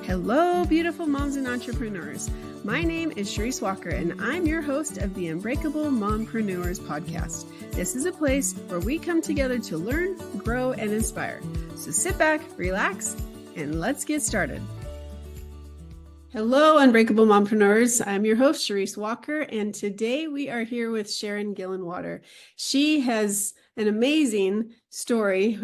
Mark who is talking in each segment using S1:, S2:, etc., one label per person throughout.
S1: Hello, beautiful moms and entrepreneurs. My name is Sharon Walker, and I'm your host of the Unbreakable Mompreneurs podcast. This is a place where we come together to learn, grow, and inspire. So sit back, relax, and let's get started. Hello, Unbreakable Mompreneurs. I'm your host, Sharon Walker, and today we are here with Sharon Gillenwater. She has an amazing story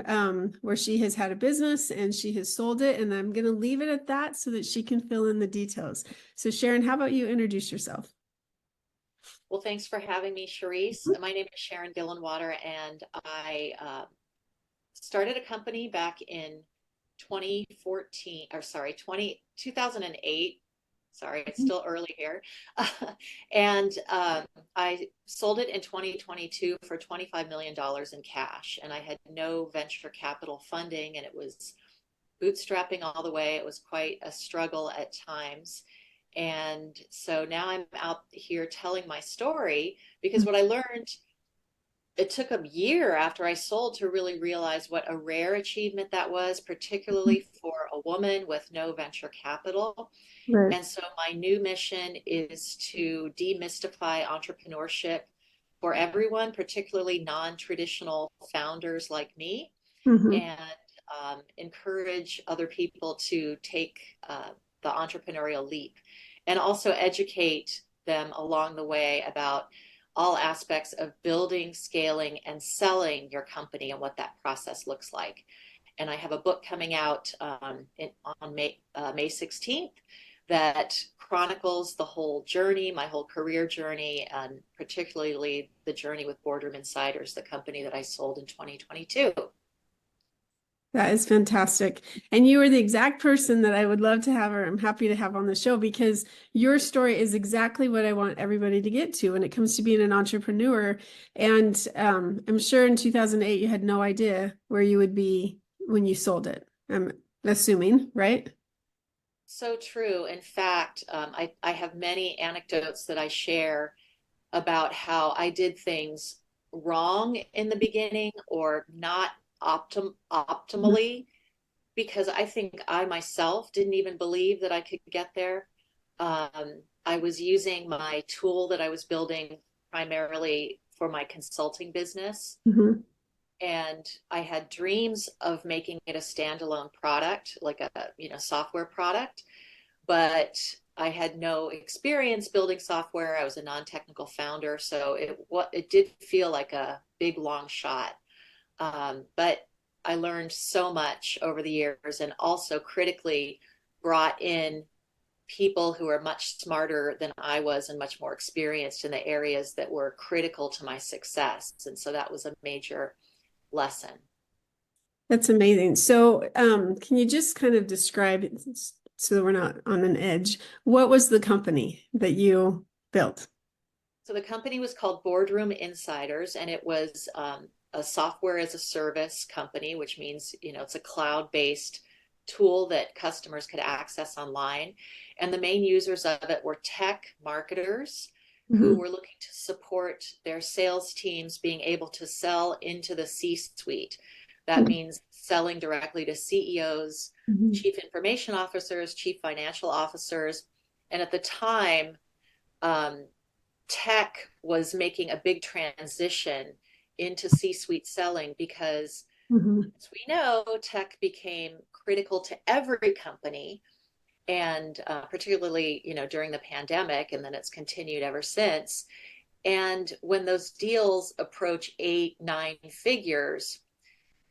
S1: where she has had a business and she has sold it, and I'm going to leave it at that so that she can fill in the details. So Sharon, how about you introduce yourself?
S2: Well, thanks for having me, Charisse. My name is Sharon Gillenwater, and I started a company back in 2008. Sorry, it's still early here. And I sold it in 2022 for $25 million in cash. And I had no venture capital funding, and it was bootstrapping all the way. It was quite a struggle at times. And so now I'm out here telling my story because what I learned, it took a year after I sold to really realize what a rare achievement that was, particularly for a woman with no venture capital. Right. And so my new mission is to demystify entrepreneurship for everyone, particularly non-traditional founders like me, and encourage other people to take the entrepreneurial leap, and also educate them along the way about all aspects of building, scaling, and selling your company and what that process looks like. And I have a book coming out on May 16th that chronicles the whole journey, my whole career journey, and particularly the journey with Boardroom Insiders, the company that I sold in 2022.
S1: That is fantastic. And you are the exact person that I would love to have, or I'm happy to have on the show, because your story is exactly what I want everybody to get to when it comes to being an entrepreneur. And I'm sure in 2008, you had no idea where you would be when you sold it. I'm assuming, right?
S2: So true. In fact, I have many anecdotes that I share about how I did things wrong in the beginning or not optimally, because I think I myself didn't even believe that I could get there. I was using my tool that I was building primarily for my consulting business. And I had dreams of making it a standalone product, like a software product, but I had no experience building software. I was a non-technical founder, so it did feel like a big long shot. But I learned so much over the years, and also critically brought in people who are much smarter than I was and much more experienced in the areas that were critical to my success. And so that was a major lesson.
S1: That's amazing. So can you just kind of describe it so that we're not on an edge? What was the company that you built?
S2: So the company was called Boardroom Insiders, and it was a software as a service company, which means, it's a cloud-based tool that customers could access online. And the main users of it were tech marketers who were looking to support their sales teams being able to sell into the C-suite. That means selling directly to CEOs, chief information officers, chief financial officers. And at the time, tech was making a big transition into C-suite selling because, as we know, tech became critical to every company. And particularly, during the pandemic, and then it's continued ever since. And when those deals approach 8-9 figures,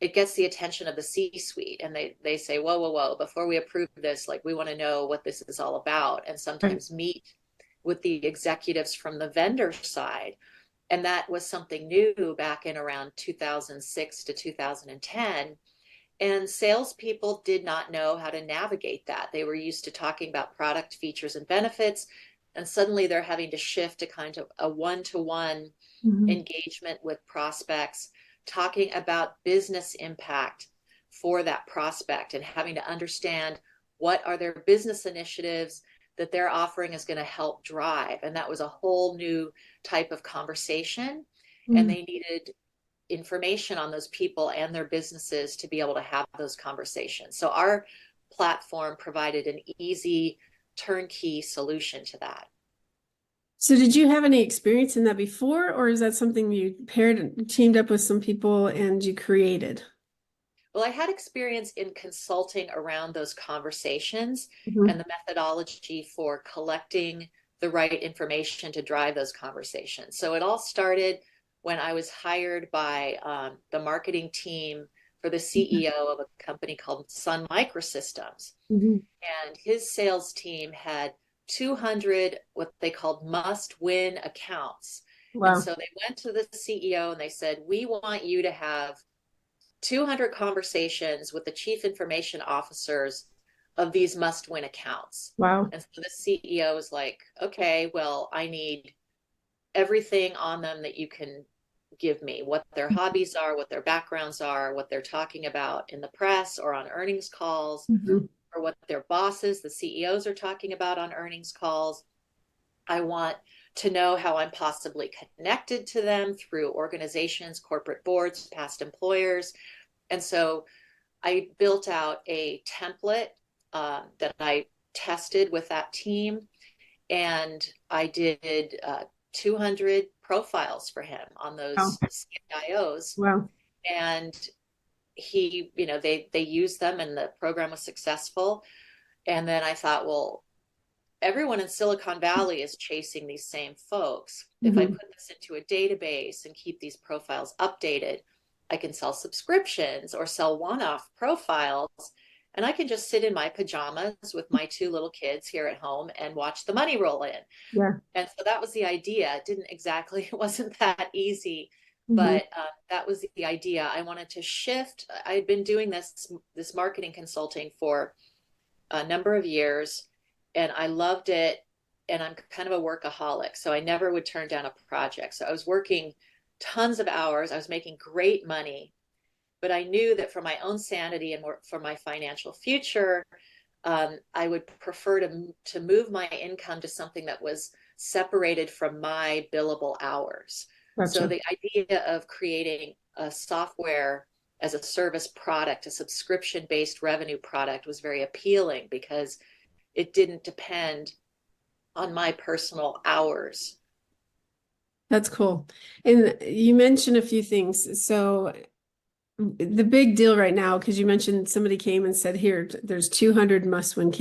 S2: it gets the attention of the C-suite, and they say, whoa, before we approve this, we want to know what this is all about, and sometimes meet with the executives from the vendor side. And that was something new back in around 2006 to 2010. And salespeople did not know how to navigate that. They were used to talking about product features and benefits, and suddenly they're having to shift to kind of a one-to-one engagement with prospects, talking about business impact for that prospect and having to understand what are their business initiatives that their offering is going to help drive. And that was a whole new type of conversation. And they needed information on those people and their businesses to be able to have those conversations. So our platform provided an easy turnkey solution to that.
S1: So did you have any experience in that before, or is that something you teamed up with some people and you created?
S2: Well, I had experience in consulting around those conversations
S1: Mhm.
S2: and the methodology for collecting the right information to drive those conversations. So it all started when I was hired by the marketing team for the CEO of a company called Sun Microsystems.
S1: Mhm.
S2: And his sales team had 200 what they called must win accounts. And
S1: Wow.
S2: so they went to the CEO and they said, we want you to have 200 conversations with the chief information officers of these must win accounts.
S1: Wow.
S2: And so the CEO is like, okay, well, I need everything on them that you can give me, what their hobbies are, what their backgrounds are, what they're talking about in the press or on earnings calls,
S1: Mhm.
S2: or what their bosses, the CEOs, are talking about on earnings calls. I want to know how I'm possibly connected to them through organizations, corporate boards, past employers. And so I built out a template that I tested with that team, and I did 200 profiles for him on
S1: Wow.
S2: those CIOs.
S1: Wow.
S2: And he, they used them, and the program was successful. And then I thought, well, everyone in Silicon Valley is chasing these same folks. If I
S1: Mhm.
S2: put this into a database and keep these profiles updated, I can sell subscriptions or sell one-off profiles. And I can just sit in my pajamas with my two little kids here at home and watch the money roll in.
S1: Yeah.
S2: And so that was the idea. It didn't exactly, it wasn't that easy,
S1: Mhm.
S2: but that was the idea. I wanted to shift. I had been doing this marketing consulting for a number of years, and I loved it. And I'm kind of a workaholic, so I never would turn down a project. So I was working tons of hours. I was making great money, but I knew that for my own sanity and for my financial future, I would prefer to move my income to something that was separated from my billable hours. So
S1: Gotcha.
S2: the idea of creating a software as a service product, a subscription based revenue product, was very appealing because it didn't depend on my personal hours.
S1: That's cool. And you mentioned a few things. So the big deal right now, because you mentioned somebody came and said, here, there's 200 must-win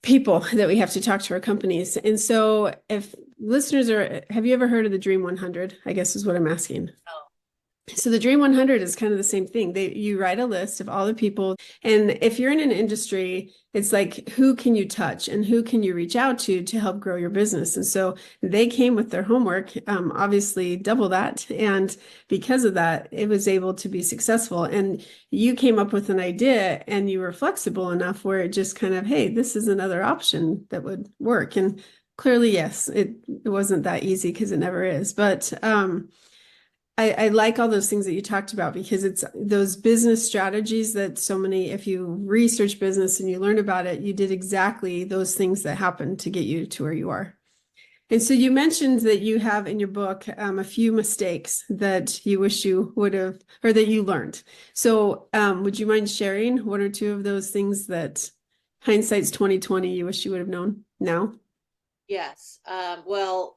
S1: people that we have to talk to our companies. And so if listeners have you ever heard of the Dream 100? I guess is what I'm asking.
S2: Oh,
S1: So the Dream 100 is kind of the same thing. You write a list of all the people, and if you're in an industry, it's like who can you touch and who can you reach out to help grow your business. And so they came with their homework, obviously double that, and because of that, it was able to be successful. And you came up with an idea, and you were flexible enough where it just kind of, hey, this is another option that would work. And clearly, yes, it wasn't that easy because it never is, but I like all those things that you talked about because it's those business strategies that so many, if you research business and you learn about it, you did exactly those things that happened to get you to where you are. And so you mentioned that you have in your book a few mistakes that you wish you would have, or that you learned. So would you mind sharing one or two of those things that hindsight's 2020 you wish you would have known now?
S2: yes. Well,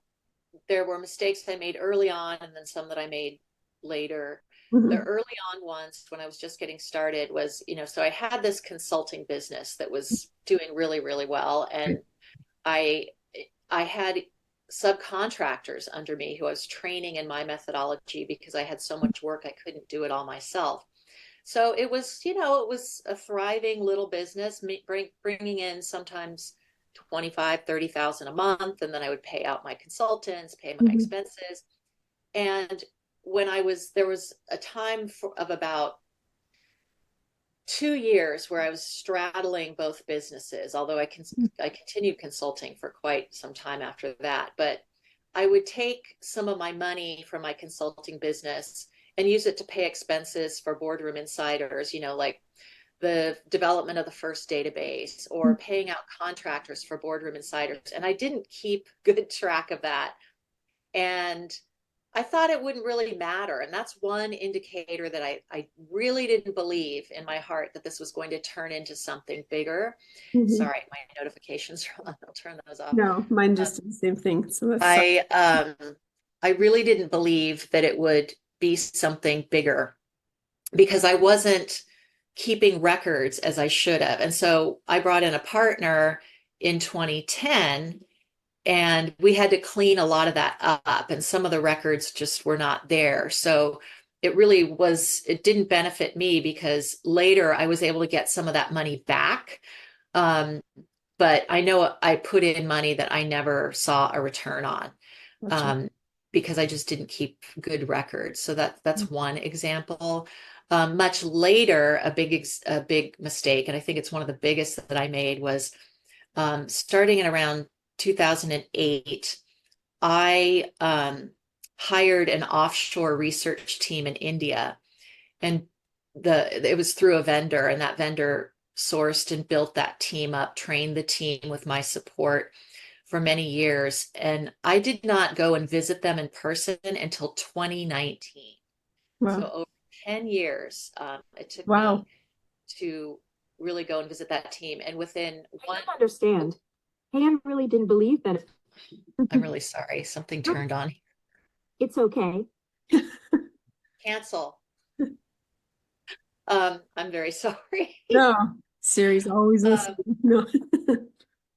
S2: there were mistakes I made early on and then some that I made later. The
S1: Mhm.
S2: early on ones when I was just getting started was, so I had this consulting business that was doing really, really well. And I I had subcontractors under me who I was training in my methodology because I had so much work I couldn't do it all myself. So it was, it was a thriving little business, bringing in sometimes 25, 30,000 a month. And then I would pay out my consultants, pay my
S1: Mhm.
S2: expenses. And there was a time of about 2 years where I was straddling both businesses, although I continued consulting for quite some time after that. But I would take some of my money from my consulting business and use it to pay expenses for Boardroom Insiders, like the development of the first database or paying out contractors for Boardroom Insiders. And I didn't keep good track of that. And I thought it wouldn't really matter. And that's one indicator that I really didn't believe in my heart that this was going to turn into something bigger.
S1: Mhm.
S2: Sorry, my notifications are on. I'll turn those off.
S1: No, mine
S2: Um,
S1: just did the same thing. So that's
S2: I really didn't believe that it would be something bigger because I wasn't keeping records as I should have. And so I brought in a partner in 2010 and we had to clean a lot of that up and some of the records just were not there. So it didn't benefit me because later I was able to get some of that money back. Um, but I know I put in money that I never saw a return on.
S1: gotcha.
S2: Um, because I just didn't keep good records. So that's one example. Much later, a big mistake, and I think it's one of the biggest that I made was starting in around 2008. I hired an offshore research team in India, and it was through a vendor, and that vendor sourced and built that team up, trained the team with my support for many years. And I did not go and visit them in person until 2019. So
S1: Wow.
S2: over 10 years, it took me
S1: Wow.
S2: to really go and visit that team. And within
S3: I
S2: one,
S3: don't understand. Pam really didn't believe that.
S2: I'm really sorry, something turned on.
S3: It's okay.
S2: Cancel. I'm very sorry.
S1: No, Siri's always
S2: Um,
S1: listening. No.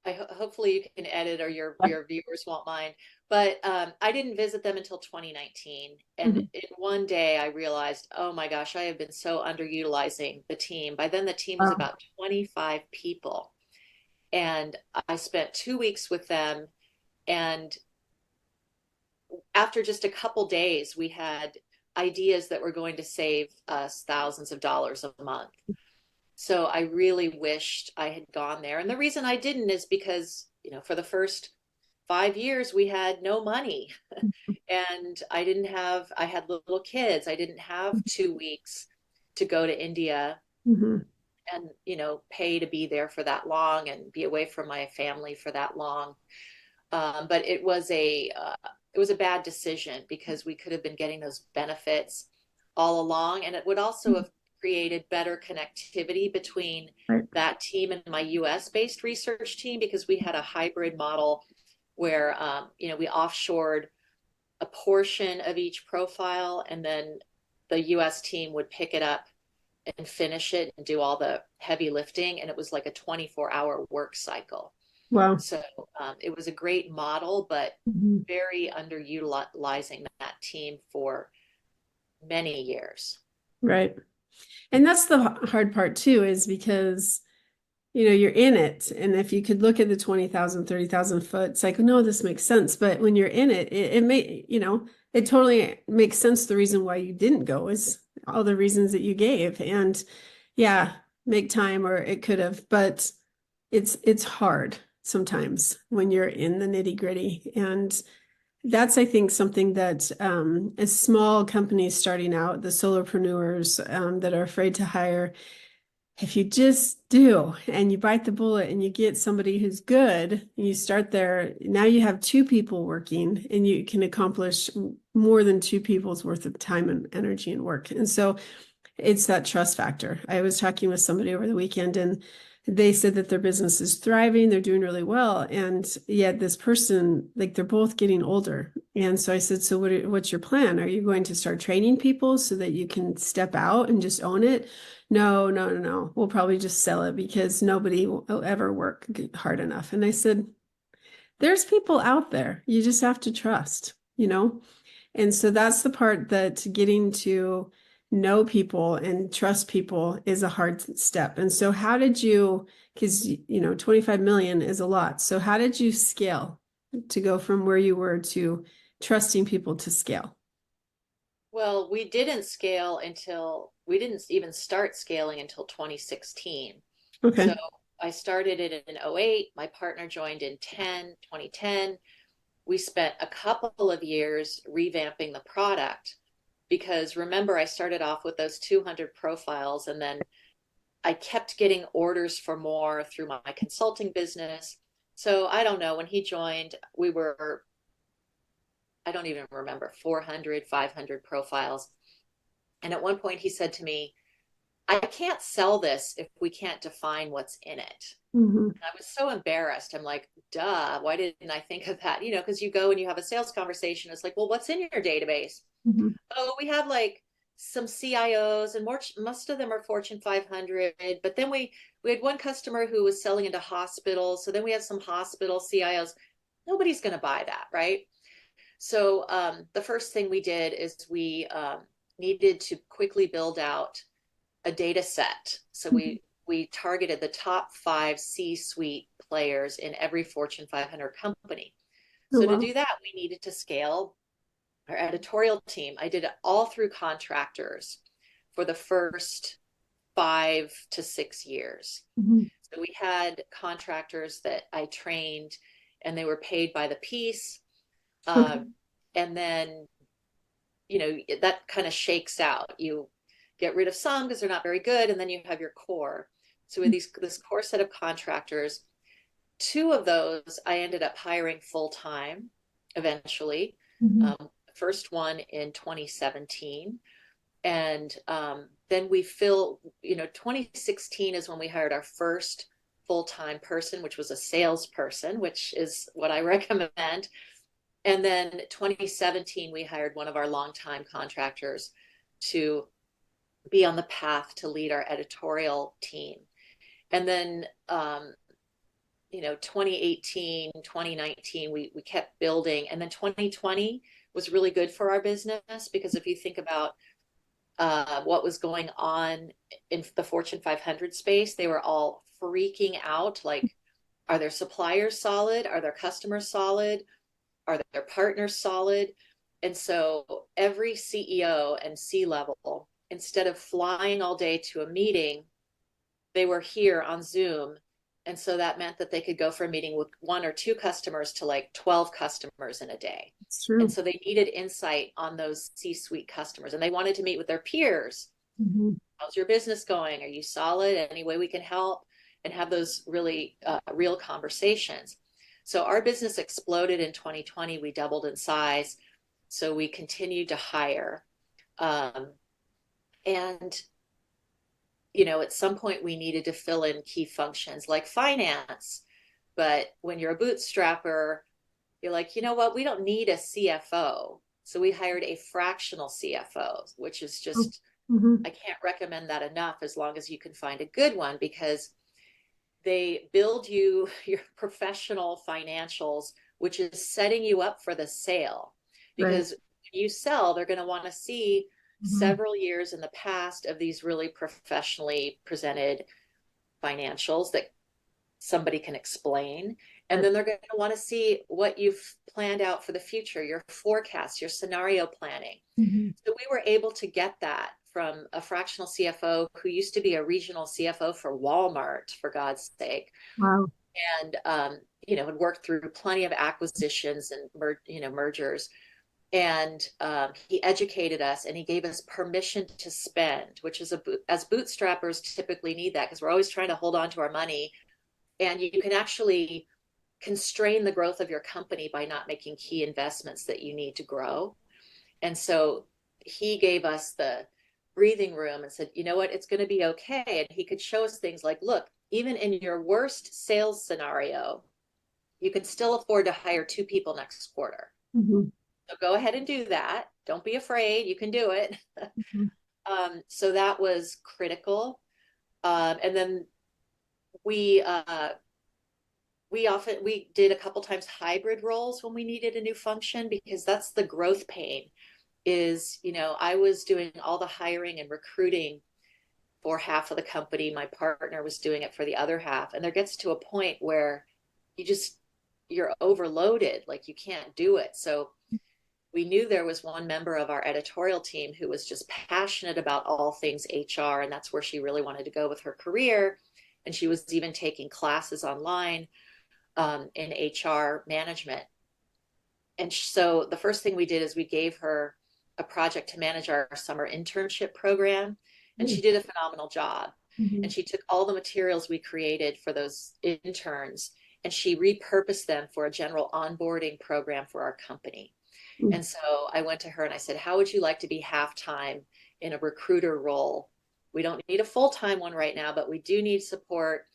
S2: hopefully you can edit or your viewers won't mind. But I didn't visit them until 2019. And
S1: Mhm.
S2: in one day I realized, oh my gosh, I have been so underutilizing the team. By then the team was
S1: Wow.
S2: about 25 people. And I spent 2 weeks with them. And after just a couple days, we had ideas that were going to save us thousands of dollars a month. So I really wished I had gone there. And the reason I didn't is because, for the first 5 years, we had no money. And I had little kids. I didn't have 2 weeks to go to India
S1: Mhm.
S2: and, pay to be there for that long and be away from my family for that long. But it was a bad decision because we could have been getting those benefits all along, and it would also have created better connectivity between
S1: Right.
S2: that team and my U.S. based research team because we had a hybrid model where we offshored a portion of each profile, and then the U.S. team would pick it up and finish it and do all the heavy lifting, and it was like a 24-hour work cycle.
S1: Wow.
S2: So it was a great model, but
S1: Mhm.
S2: very underutilizing that team for many years.
S1: Right. And that's the hard part too, is because you're in it. And if you could look at the 20,000, 30,000 foot, it's like, no, this makes sense. But when you're in it, it may, it totally makes sense. The reason why you didn't go is all the reasons that you gave. And yeah, make time, or it could have, but it's hard sometimes when you're in the nitty gritty. And that's, I think, something that as small companies starting out, the solopreneurs that are afraid to hire, if you just do and you bite the bullet and you get somebody who's good, and you start there, now you have two people working and you can accomplish more than two people's worth of time and energy and work. And so it's that trust factor. I was talking with somebody over the weekend and they said that their business is thriving, they're doing really well. And yet this person, like, they're both getting older. And so I said, so what's your plan? Are you going to start training people so that you can step out and just own it? No, no, no, no. We'll probably just sell it because nobody will ever work hard enough. And I said, there's people out there. You just have to trust. And so that's the part that getting to know people and trust people is a hard step. And so how did you, because 25 million is a lot. So how did you scale to go from where you were to trusting people to scale?
S2: Well, we didn't even start scaling until 2016. So
S1: Okay.
S2: I started it in '08. My partner joined in 2010. We spent a couple of years revamping the product because remember, I started off with those 200 profiles and then I kept getting orders for more through my consulting business. So I don't know, when he joined, we were I don't even remember, 400, 500 profiles. And at one point he said to me, I can't sell this if we can't define what's in it.
S3: Mm-hmm.
S2: And I was so embarrassed. I'm like, duh, why didn't I think of that? Because you go and you have a sales conversation. It's like, well, what's in your database?
S3: Mm-hmm.
S2: Oh, we have like some CIOs, and most of them are Fortune 500. But then we had one customer who was selling into hospitals. So then we have some hospital CIOs. Nobody's going to buy that, right? So the first thing we did is we needed to quickly build out a data set. So we targeted the top 5 C-suite players in every Fortune 500 company.
S3: Oh,
S2: So to
S3: wow.
S2: do that, we needed to scale our editorial team. I did it all through contractors for the first 5 to 6 years.
S3: Mm-hmm.
S2: So we had contractors that I trained, and they were paid by the piece.
S3: Okay.
S2: And then, that kind of shakes out. You get rid of some because they're not very good, and then you have your core. So with this core set of contractors, 2 of those I ended up hiring full time eventually.
S3: Mm-hmm.
S2: First one in 2017, and then we 2016 is when we hired our first full-time person, which was a salesperson, which is what I recommend. And then 2017, we hired one of our longtime contractors to be on the path to lead our editorial team. And then 2018, 2019, we kept building. And then 2020 was really good for our business, because if you think about what was going on in the Fortune 500 space, they were all freaking out. Like, are their suppliers solid? Are their customers solid? Are their partners solid? And so every CEO and C-level, instead of flying all day to a meeting, they were here on Zoom. And so that meant that they could go for a meeting with 1 or 2 customers to like 12 customers in a day.
S3: It's true.
S2: And so they needed insight on those C-suite customers, and they wanted to meet with their peers.
S3: Mm-hmm.
S2: How's your business going? Are you solid? Any way we can help? And have those really real conversations. So our business exploded in 2020. We doubled in size. So we continued to hire. And at some point we needed to fill in key functions like finance. But when you're a bootstrapper, you're like, you know what? We don't need a CFO. So we hired a fractional CFO, which is just,
S3: Mm-hmm.
S2: I can't recommend that enough, as long as you can find a good one, because they build you your professional financials, which is setting you up for the sale. Because when you sell, they're going to want to see several years in the past of these really professionally presented financials that somebody can explain. And then they're going to want to see what you've planned out for the future, your forecast, your scenario planning.
S3: Mm-hmm.
S2: So we were able to get that from a fractional CFO who used to be a regional CFO for Walmart, for God's sake.
S3: Wow.
S2: And, had worked through plenty of acquisitions and mergers. And he educated us, and he gave us permission to spend, which is as bootstrappers typically need that, because we're always trying to hold on to our money. And you can actually constrain the growth of your company by not making key investments that you need to grow. And so he gave us the breathing room and said, you know what, it's going to be okay. And he could show us things like, look, even in your worst sales scenario, you can still afford to hire 2 people next quarter.
S3: Mm-hmm.
S2: So go ahead and do that. Don't be afraid. You can do it.
S3: Mm-hmm.
S2: So that was critical. And then we did a couple times hybrid roles when we needed a new function, because that's the growth pain. Is, I was doing all the hiring and recruiting for half of the company. My partner was doing it for the other half. And there gets to a point where you're overloaded, like you can't do it. So we knew there was one member of our editorial team who was just passionate about all things HR, and that's where she really wanted to go with her career. And she was even taking classes online in HR management. And so the first thing we did is we gave her a project to manage our summer internship program, and she did a phenomenal job.
S3: Mm-hmm.
S2: And she took all the materials we created for those interns, and she repurposed them for a general onboarding program for our company.
S1: Mm-hmm.
S2: And so I went to her and I said, how would you like to be half-time in a recruiter role? We don't need a full-time one right now, but we do need support.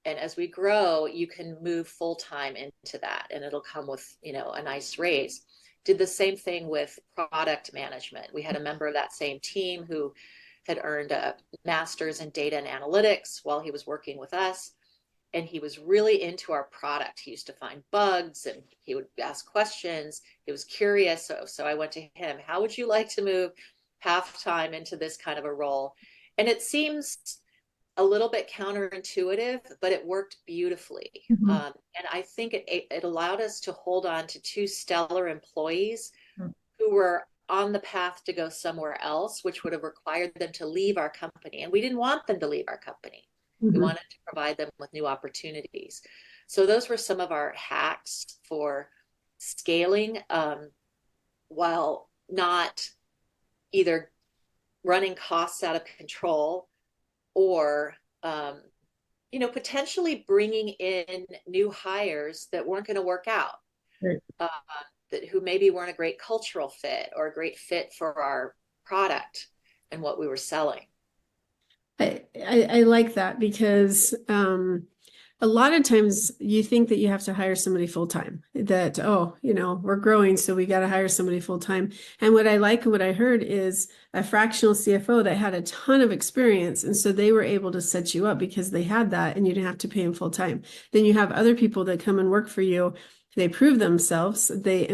S2: And as we grow, you can move full-time into that and it'll come with, a nice raise. Did the same thing with product management. We had a member of that same team who had earned a master's in data and analytics while he was working with us. And he was really into our product. He used to find bugs and he would ask questions. He was curious. So I went to him, how would you like to move half time into this kind of a role? And it seems a little bit counterintuitive, but it worked beautifully.
S1: Mm-hmm.
S2: And I think it allowed us to hold on to two stellar employees
S3: Mm.
S2: who were on the path to go somewhere else, which would have required them to leave our company. And we didn't want them to leave our company. We
S1: Mm-hmm.
S2: wanted to provide them with new opportunities. So those were some of our hacks for scaling, while not either running costs out of control or potentially bringing in new hires that weren't going to work out,
S3: Right.
S2: who maybe weren't a great cultural fit or a great fit for our product and what we were selling.
S1: I like that because a lot of times you think that you have to hire somebody full time, that, oh, we're growing, so we got to hire somebody full time. And what I like and what I heard is a fractional CFO that had a ton of experience. And so they were able to set you up because they had that and you didn't have to pay them full time. Then you have other people that come and work for you. They prove themselves, they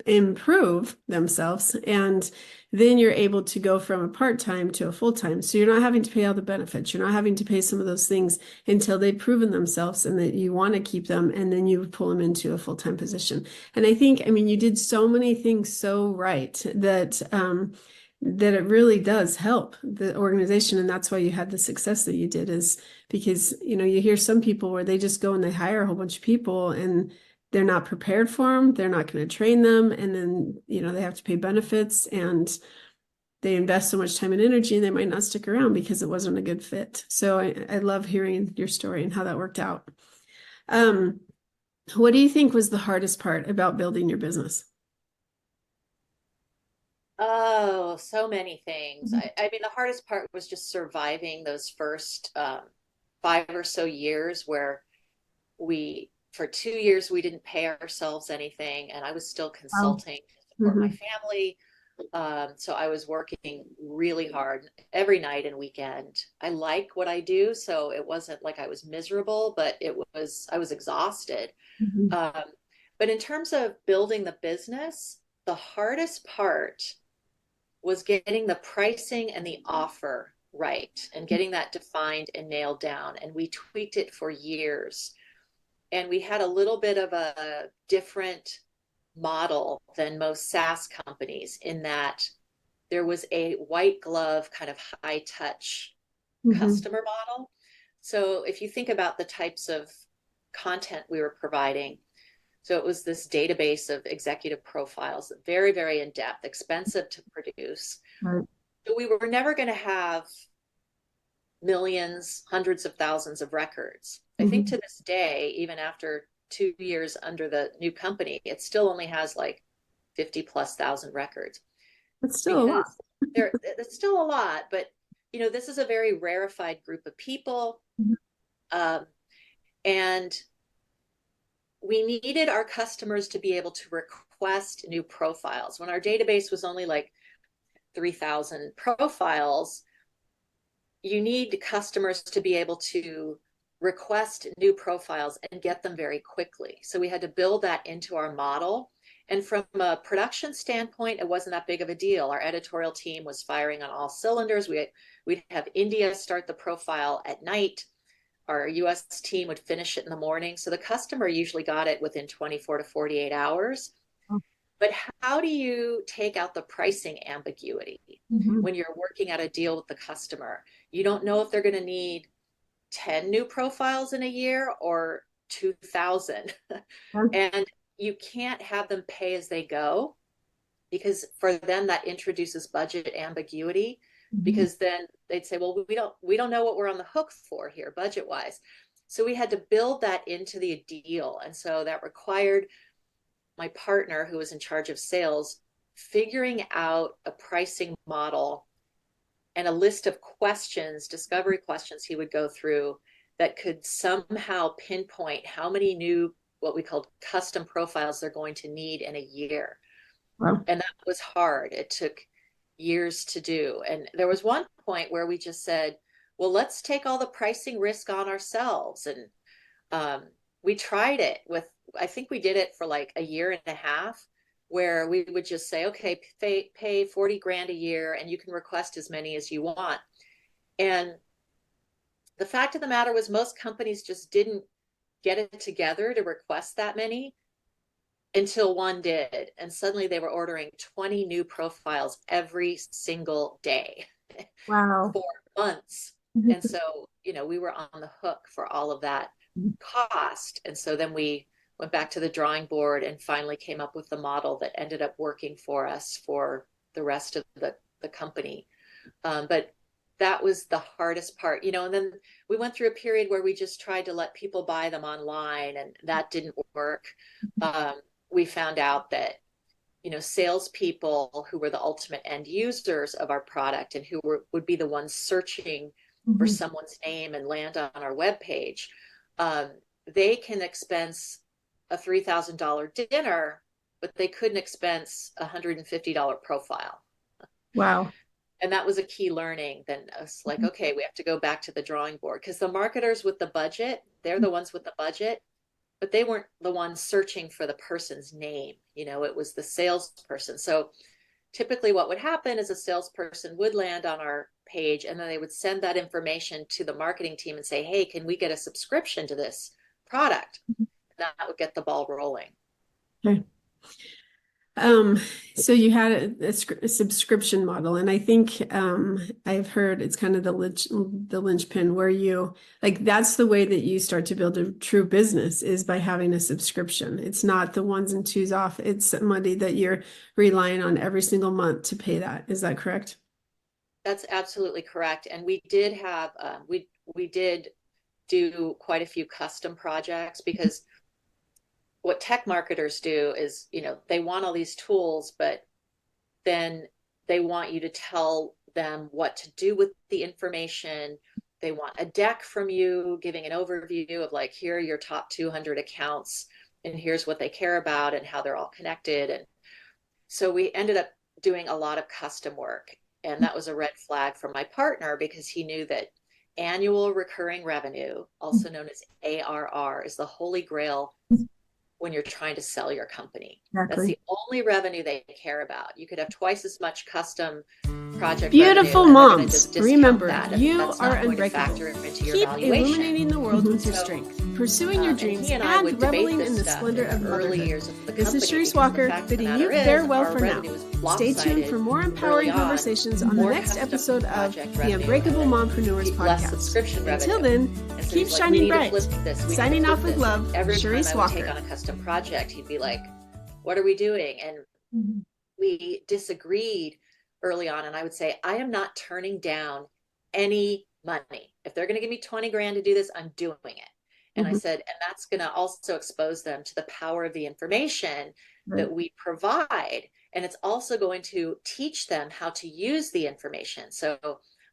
S1: improve themselves, and then you're able to go from a part-time to a full-time. So you're not having to pay all the benefits. You're not having to pay some of those things until they've proven themselves and that you want to keep them, and then you pull them into a full-time position. And I think, you did so many things so right that that it really does help the organization. And that's why you had the success that you did, is because, you hear some people where they just go and they hire a whole bunch of people and they're not prepared for them. They're not going to train them. And then, they have to pay benefits and they invest so much time and energy and they might not stick around because it wasn't a good fit. So I love hearing your story and how that worked out. What do you think was the hardest part about building your business?
S2: Oh, so many things.
S1: Mhm.
S2: I mean, the hardest part was just surviving those first 5 or so years where for 2 years, we didn't pay ourselves anything. And I was still
S1: Wow.
S2: consulting to support my
S1: Mhm.
S2: family. So I was working really hard every night and weekend. I like what I do, so it wasn't like I was miserable, but I was exhausted.
S1: Mhm.
S2: Um, but in terms of building the business, the hardest part was getting the pricing and the offer right and getting that defined and nailed down. And we tweaked it for years. And we had a little bit of a different model than most SaaS companies in that there was a white glove kind of high touch
S1: Mhm.
S2: customer model. So if you think about the types of content we were providing, so it was this database of executive profiles, very, very in depth, expensive to produce.
S3: Right.
S2: So we were never going to have millions, hundreds of thousands of records. I think
S1: Mhm.
S2: to this day, even after 2 years under the new company, it still only has like 50 plus thousand records
S1: That's still a lot.
S2: because it's still a lot, but this is a very rarefied group of people.
S1: Mhm.
S2: Um, and we needed our customers to be able to request new profiles. When our database was only like 3,000 profiles, you need customers to be able to request new profiles and get them very quickly. So we had to build that into our model. And from a production standpoint, it wasn't that big of a deal. Our editorial team was firing on all cylinders. We'd have India start the profile at night. Our US team would finish it in the morning. So the customer usually got it within 24 to 48 hours. But how do you take out the pricing ambiguity
S1: Mhm.
S2: when you're working out a deal with the customer? You don't know if they're going to need 10 new profiles in a year or 2,000.
S1: Yeah.
S2: And you can't have them pay as they go because for them that introduces budget ambiguity,
S1: Mhm.
S2: because then they'd say, well, we don't know what we're on the hook for here budget wise. So we had to build that into the deal. And so that required my partner, who was in charge of sales, figuring out a pricing model and a list of questions, discovery questions he would go through that could somehow pinpoint how many new, what we called custom profiles they're going to need in a year.
S1: Wow.
S2: And that was hard. It took years to do. And there was one point where we just said, well, let's take all the pricing risk on ourselves. And we tried it with, I think we did it for like a year and a half, where we would just say, okay, pay 40 grand a year and you can request as many as you want. And the fact of the matter was most companies just didn't get it together to request that many until one did. And suddenly they were ordering 20 new profiles every single day.
S1: Wow.
S2: For months. And so, we were on the hook for all of that cost. And so then we went back to the drawing board and finally came up with the model that ended up working for us for the rest of the company. But that was the hardest part, and then we went through a period where we just tried to let people buy them online, and that didn't work. We found out that, salespeople who were the ultimate end users of our product and who would be the ones searching for someone's name and land on our webpage, they can expense a $3,000 dinner, but they couldn't expense a $150 profile.
S1: Wow.
S2: And that was a key learning. Then it's like, okay, we have to go back to the drawing board, because the marketers with the budget, they're the ones with the budget, but they weren't the ones searching for the person's name. It was the salesperson. So typically what would happen is a salesperson would land on our page, and then they would send that information to the marketing team and say, hey, can we get a subscription to this product? And that would get the ball rolling.
S1: Okay. So you had a subscription model, and I think I've heard it's kind of the linchpin where you, like, that's the way that you start to build a true business, is by having a subscription. It's not the ones and twos off. It's somebody that you're relying on every single month to pay that. Is that correct?
S2: That's absolutely correct. And we did have, we did do quite a few custom projects, because what tech marketers do is, they want all these tools, but then they want you to tell them what to do with the information. They want a deck from you giving an overview of, like, here are your top 200 accounts, and here's what they care about and how they're all connected. And so we ended up doing a lot of custom work. And that was a red flag for my partner, because he knew that annual recurring revenue, also known as ARR, is the holy grail when you're trying to sell your company.
S1: Exactly.
S2: That's the only revenue they care about. You could have twice as much custom project
S1: Beautiful
S2: revenue,
S1: moms, remember, you are unbreakable. Keep illuminating the world with your strength, pursuing your dreams, and reveling in the splendor of motherhood. This is Sharon Walker, bidding you farewell for now. Stay tuned for more empowering conversations on the next episode of the Unbreakable Mompreneurs podcast. Until then, keep shining bright. Signing off with love, Sharon Walker.
S2: On a custom project, he'd be like, what are we doing? And we disagreed early on. And I would say, I am not turning down any money. If they're going to give me 20 grand to do this, I'm doing it. And I said, and that's going to also expose them to the power of the information that we provide. And it's also going to teach them how to use the information. So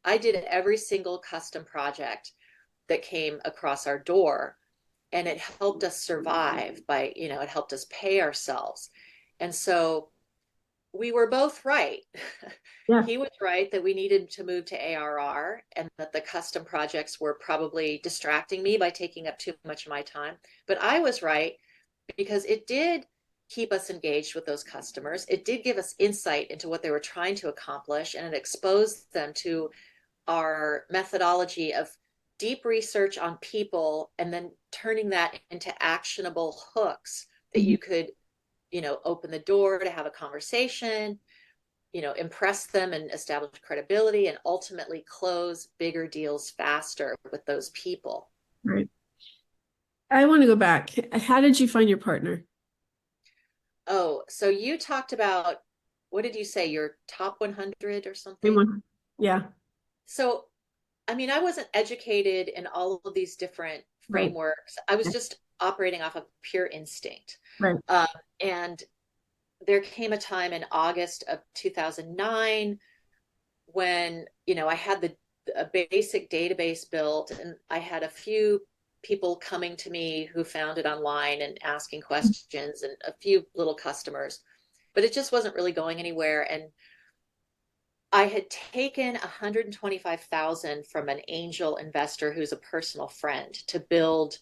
S2: I did every single custom project that came across our door, and it helped us survive by, it helped us pay ourselves. And so we were both right. Yeah. He was right that we needed to move to ARR, and that the custom projects were probably distracting me by taking up too much of my time. But I was right, because it did keep us engaged with those customers. It did give us insight into what they were trying to accomplish, and it exposed them to our methodology of deep research on people, and then turning that into actionable hooks that you could, open the door to have a conversation, impress them and establish credibility, and ultimately close bigger deals faster with those people.
S1: Right. I want to go back. How did you find your partner?
S2: Oh, so you talked about, what did you say, your top 100 or something?
S1: Yeah.
S2: So, I wasn't educated in all of these different frameworks. I was just operating off of pure instinct.
S1: Right.
S2: And there came a time in August of 2009 when, I had a basic database built, and I had a few people coming to me who found it online and asking questions, and a few little customers, but it just wasn't really going anywhere. And I had taken 125,000 from an angel investor who's a personal friend to build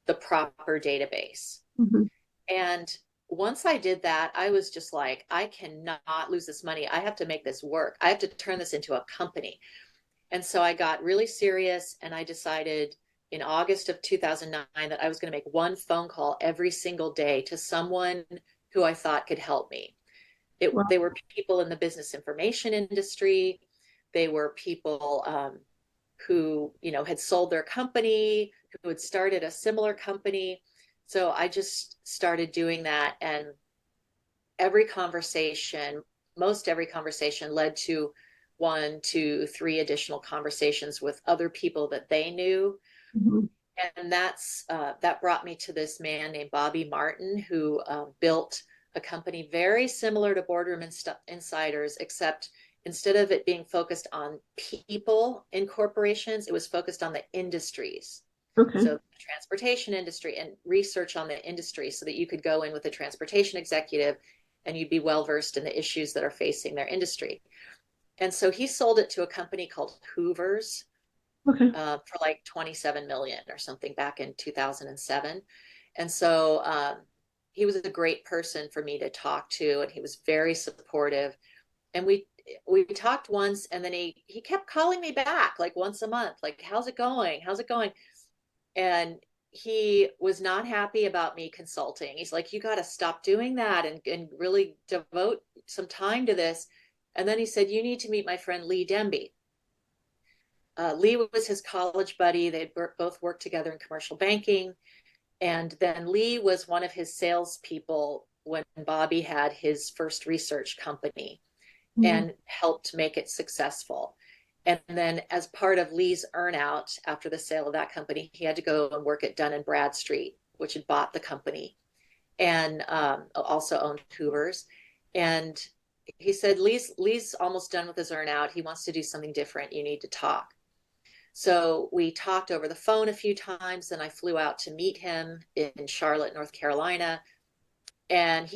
S2: the proper database.
S1: Mhm.
S2: And once I did that, I was just like, I cannot lose this money. I have to make this work. I have to turn this into a company. And so I got really serious, and I decided in August of 2009 that I was going to make one phone call every single day to someone who I thought could help me.
S1: Wow.
S2: They were people in the business information industry. They were people who, had sold their company, who had started a similar company. So I just started doing that. And every conversation, most every conversation led to 1, 2, 3 additional conversations with other people that they knew.
S1: Mhm.
S2: And that brought me to this man named Bobby Martin, who built a company very similar to Boardroom Insiders, except instead of it being focused on people in corporations, it was focused on the industries.
S1: Okay.
S2: So the transportation industry, and research on the industry, so that you could go in with a transportation executive and you'd be well versed in the issues that are facing their industry. And so he sold it to a company called Hoover's
S1: Okay.
S2: for like 27 million or something back in 2007. And so he was a great person for me to talk to, and he was very supportive. And we talked once, and then he kept calling me back like once a month, like, how's it going? How's it going? And he was not happy about me consulting. He's like, you got to stop doing that, and really devote some time to this. And then he said, you need to meet my friend Lee Demby. Lee was his college buddy. They'd both worked together in commercial banking. And then Lee was one of his salespeople when Bobby had his first research company,
S1: Mhm.
S2: and helped make it successful. And then, as part of Lee's earnout after the sale of that company, he had to go and work at Dun and Bradstreet, which had bought the company, and also owned Hoover's. And he said, Lee's almost done with his earnout. He wants to do something different. You need to talk. So we talked over the phone a few times. Then I flew out to meet him in Charlotte, North Carolina. And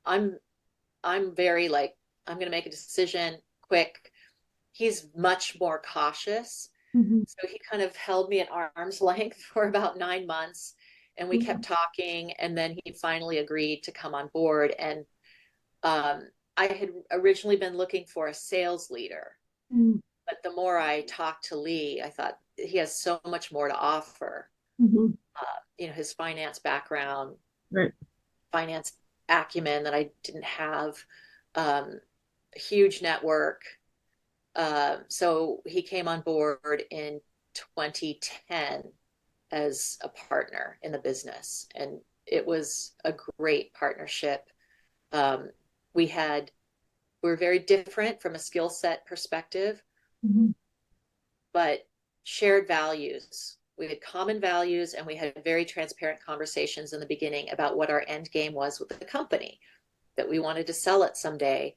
S2: I'm very like, I'm going to make a decision quick. He's much more cautious.
S1: Mhm.
S2: So he kind of held me at arm's length for about 9 months, and we kept talking. And then he finally agreed to come on board. And I had originally been looking for a sales leader,
S1: Mhm.
S2: but the more I talked to Lee, I thought he has so much more to offer.
S1: Mhm.
S2: His finance background,
S1: Right.
S2: finance acumen that I didn't have, a huge network. So he came on board in 2010 as a partner in the business, and it was a great partnership. Um, we had we were very different from a skill set perspective,
S1: Mhm.
S2: but shared values. We had common values, and we had very transparent conversations in the beginning about what our end game was with the company, that we wanted to sell it someday.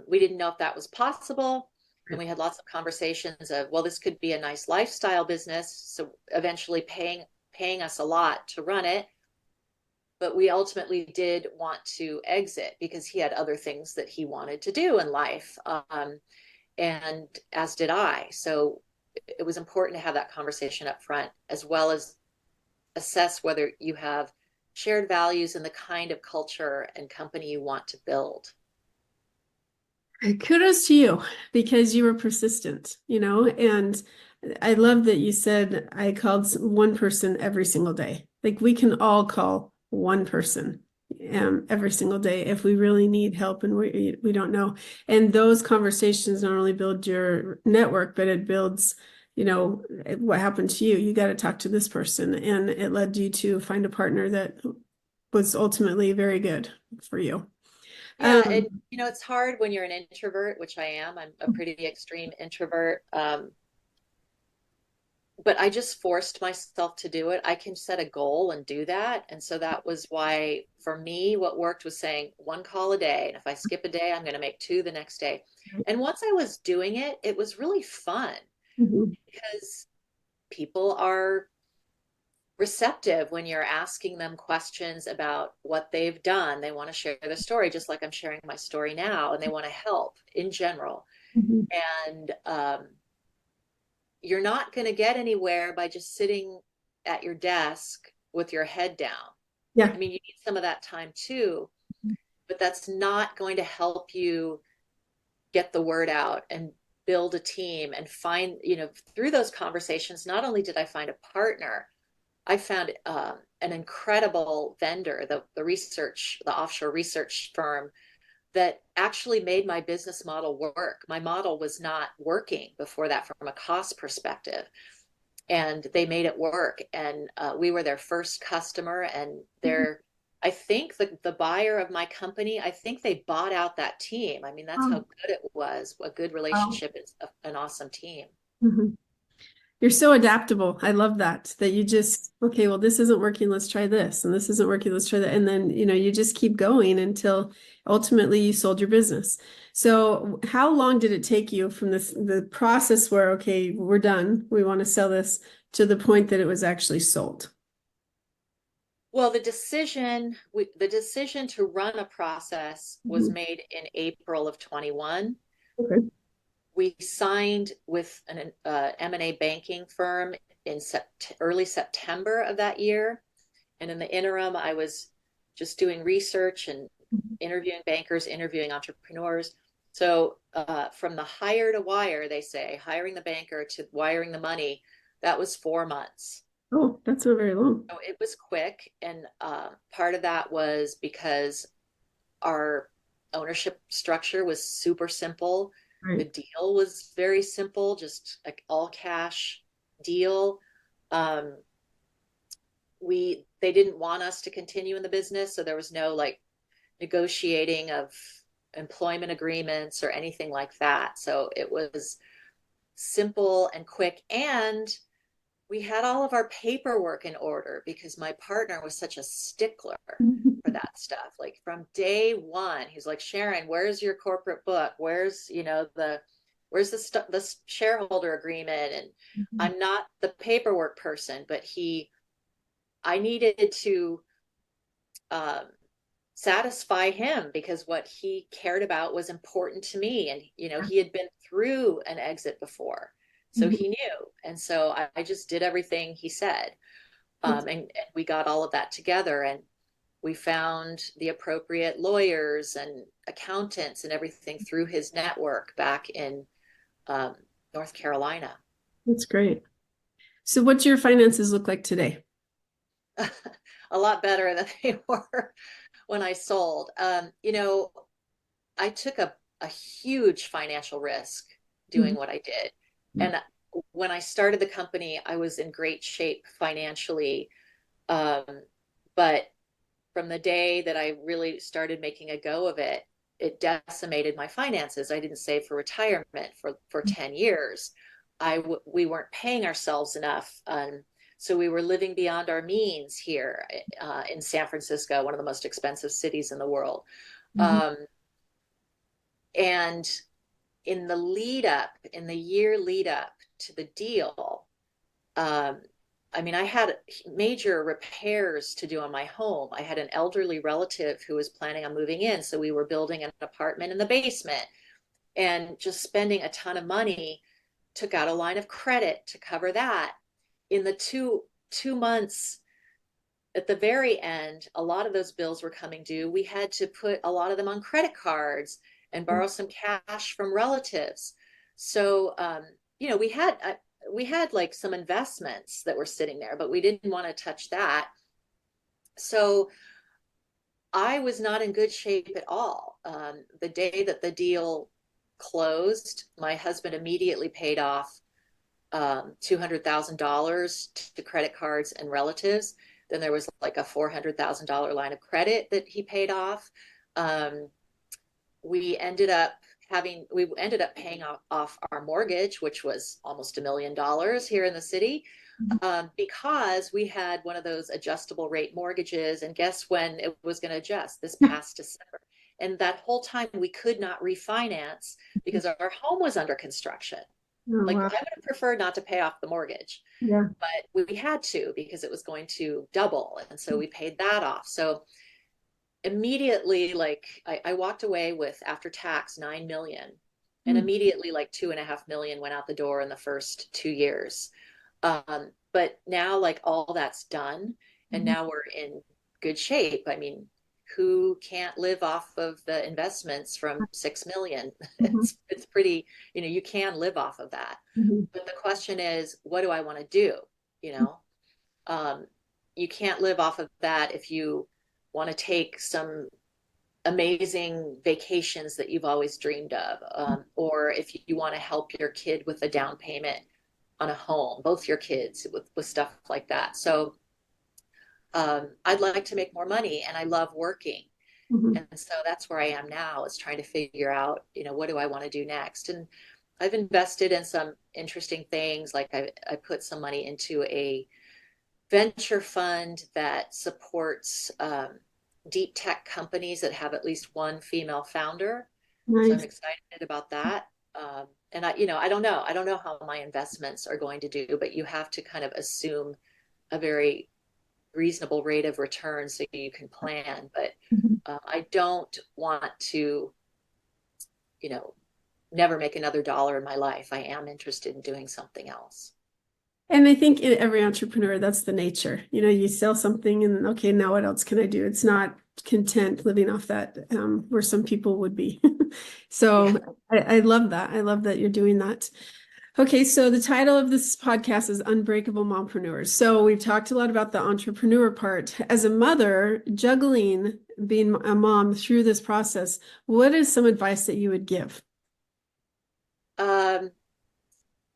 S2: We didn't know if that was possible. And we had lots of conversations of, well, this could be a nice lifestyle business. So eventually paying us a lot to run it. But we ultimately did want to exit because he had other things that he wanted to do in life. And as did I. So it was important to have that conversation up front, as well as assess whether you have shared values and the kind of culture and company you want to build.
S1: Kudos to you because you were persistent, and I love that you said I called one person every single day. Like we can all call one person every single day if we really need help and we don't know. And those conversations not only build your network, but it builds, what happened to you. You got to talk to this person, and it led you to find a partner that was ultimately very good for you.
S2: Yeah, it's hard when you're an introvert, which I am. I'm a pretty extreme introvert. but I just forced myself to do it. I can set a goal and do that. And so that was why, for me, what worked was saying one call a day. And if I skip a day, I'm going to make two the next day. And once I was doing it, it was really fun
S1: Mhm.
S2: because people are receptive when you're asking them questions about what they've done. They want to share their story, just like I'm sharing my story now, and they want to help in general.
S1: Mhm.
S2: And you're not going to get anywhere by just sitting at your desk with your head down.
S1: Yeah.
S2: I mean, you need some of that time too, but that's not going to help you get the word out and build a team and find, through those conversations, not only did I find a partner, I found an incredible vendor, the offshore research firm that actually made my business model work. My model was not working before that from a cost perspective, and they made it work. And we were their first customer, and I think the buyer of my company, I think they bought out that team. I mean, that's how
S1: Oh,
S2: good it was. A good
S1: wow.
S2: relationship is an awesome team.
S1: Mhm. You're so adaptable. I love that you just, okay, well, this isn't working. Let's try this. And this isn't working. Let's try that. And then, you just keep going until ultimately you sold your business. So how long did it take you from the process where, okay, we're done, we want to sell this, to the point that it was actually sold?
S2: Well, the decision to run a process was
S1: Mhm.
S2: made in April of 21.
S1: Okay.
S2: We signed with an M&A banking firm in early September of that year. And in the interim, I was just doing research and interviewing bankers, interviewing entrepreneurs. So from the hire to wire, they say, hiring the banker to wiring the money, that was 4 months.
S1: Oh, that's not very long.
S2: So it was quick. And part of that was because our ownership structure was super simple. The
S1: Right.
S2: deal was very simple, just like all cash deal. Um, they didn't want us to continue in the business, so there was no like negotiating of employment agreements or anything like that. So it was simple and quick, and we had all of our paperwork in order because my partner was such a stickler for that stuff. Like from day one, he's like, Sharon, where's your corporate book? Where's the shareholder agreement? And I'm not the paperwork person, but I needed to um, satisfy him because what he cared about was important to me. And, he had been through an exit before. So he knew. And so I just did everything he said. And we got all of that together, and we found the appropriate lawyers and accountants and everything through his network back in um, North Carolina.
S1: That's great. So what's your finances look like today?
S2: A lot better than they were when I sold. I took a huge financial risk doing
S1: Mhm.
S2: what I did. And when I started the company, I was in great shape financially. Um, but from the day that I really started making a go of it, it decimated my finances. I didn't save for retirement for 10 years. We weren't paying ourselves enough. So we were living beyond our means here in San Francisco, one of the most expensive cities in the world.
S1: Mhm.
S2: Um, and in the year lead up to the deal, um, I mean, I had major repairs to do on my home. I had an elderly relative who was planning on moving in. So we were building an apartment in the basement and just spending a ton of money, took out a line of credit to cover that. In the two months at the very end, a lot of those bills were coming due. We had to put a lot of them on credit cards and borrow some cash from relatives. So, we had like some investments that were sitting there, but we didn't want to touch that. So I was not in good shape at all. The day that the deal closed, my husband immediately paid off $200,000 to credit cards and relatives. Then there was like a $400,000 line of credit that he paid off. Um, we ended up we ended up paying off our mortgage, which was almost $1 million here in the city, because we had one of those adjustable rate mortgages. And guess when it was going to adjust? This past December. And that whole time we could not refinance because our home was under construction.
S1: Oh,
S2: Like,
S1: wow.
S2: I would have preferred not to pay off the mortgage,
S1: Yeah.
S2: but we had to because it was going to double. And so we paid that off. So immediately, like, I walked away with, after tax, 9 million. And immediately, like, 2.5 million went out the door in the first 2 years. But now, like, all that's done, and now we're in good shape. I mean, who can't live off of the investments from 6 million? It's pretty, you can live off of that. But the question is, what do I want to do? You know, you can't live off of that if you want to take some amazing vacations that you've always dreamed of, or if you want to help your kid with a down payment on a home, both your kids with stuff like that. So I'd like to make more money, and I love working. And so that's where I am now, is trying to figure out, what do I want to do next? And I've invested in some interesting things. Like, I put some money into a venture fund that supports deep tech companies that have at least one female founder. So I'm
S1: Nice.
S2: excited about that. And I don't know. I don't know how my investments are going to do, but you have to kind of assume a very reasonable rate of return so you can plan. But I don't want to, never make another dollar in my life. I am interested in doing something else.
S1: And I think in every entrepreneur, that's the nature. You sell something and okay, now what else can I do? It's not content living off that, where some people would be. So
S2: Yeah.
S1: I love that. I love that you're doing that. Okay, so the title of this podcast is Unbreakable Mompreneurs. So we've talked a lot about the entrepreneur part. As a mother, juggling being a mom through this process, what is some advice that you would give?
S2: Um,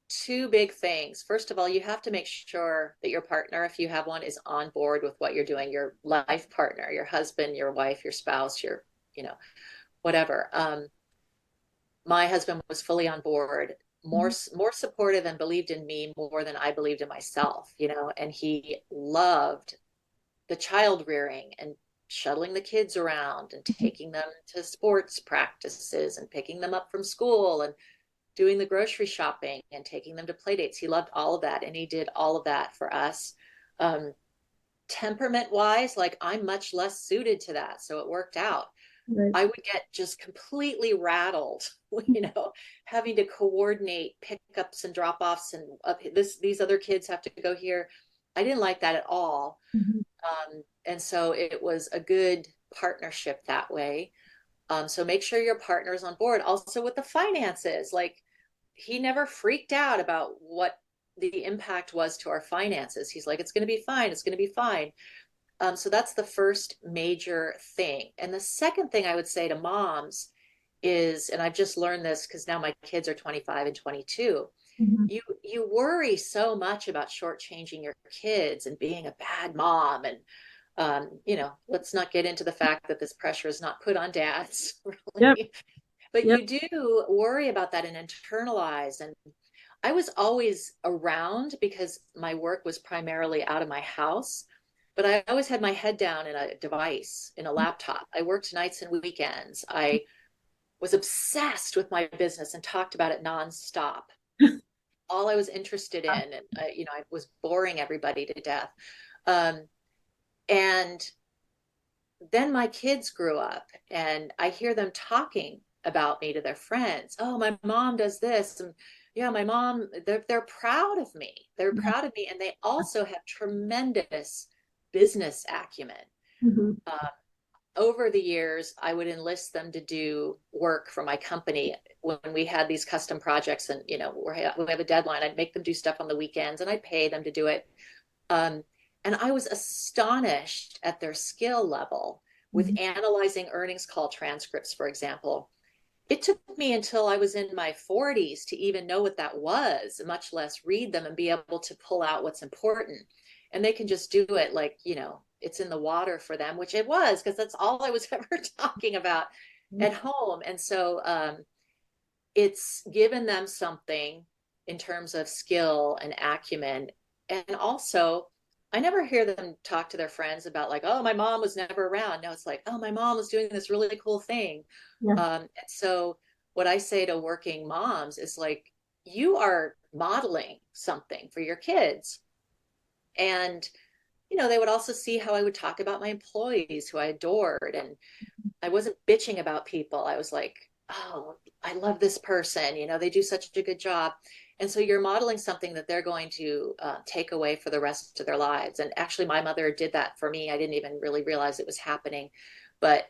S2: Two big things. First of all, you have to make sure that your partner, if you have one, is on board with what you're doing, your life partner, your husband, your wife, your spouse, your, whatever. My husband was fully on board, more supportive, and believed in me more than I believed in myself, and he loved the child rearing and shuttling the kids around and taking them to sports practices and picking them up from school and doing the grocery shopping and taking them to play dates. He loved all of that, and he did all of that for us. Temperament wise, like, I'm much less suited to that, so it worked out.
S1: Right.
S2: I would get just completely rattled, having to coordinate pickups and drop-offs, and these other kids have to go here. I didn't like that at all. And so it was a good partnership that way. So make sure your partner is on board. Also with the finances, like, he never freaked out about what the impact was to our finances. He's like, it's going to be fine. It's going to be fine. So that's the first major thing. And the second thing I would say to moms is, and I've just learned this because now my kids are 25 and 22. You worry so much about shortchanging your kids and being a bad mom, and let's not get into the fact that this pressure is not put on dads, really.
S1: Yep.
S2: But
S1: Yep.
S2: you do worry about that and internalize. And I was always around because my work was primarily out of my house, but I always had my head down in a device, in a laptop. I worked nights and weekends. I was obsessed with my business and talked about it nonstop. All I was interested in, and I was boring everybody to death. And then my kids grew up, and I hear them talking about me to their friends. Oh, my mom does this, and yeah, my mom. They're proud of me. They're proud of me, and they also have tremendous business acumen. Over the years, I would enlist them to do work for my company when we had these custom projects, and we have a deadline. I'd make them do stuff on the weekends, and I'd pay them to do it. And I was astonished at their skill level with analyzing earnings call transcripts, for example. It took me until I was in my 40s to even know what that was, much less read them and be able to pull out what's important. And they can just do it like, it's in the water for them, which it was, because that's all I was ever talking about at home. And so it's given them something in terms of skill and acumen. And also, I never hear them talk to their friends about like, oh, my mom was never around. No, it's like, oh, my mom was doing this really cool thing.
S1: Yeah.
S2: And so what I say to working moms is like, you are modeling something for your kids. And, they would also see how I would talk about my employees who I adored. And I wasn't bitching about people. I was like, oh, I love this person. They do such a good job. And so you're modeling something that they're going to take away for the rest of their lives. And actually, my mother did that for me. I didn't even really realize it was happening. But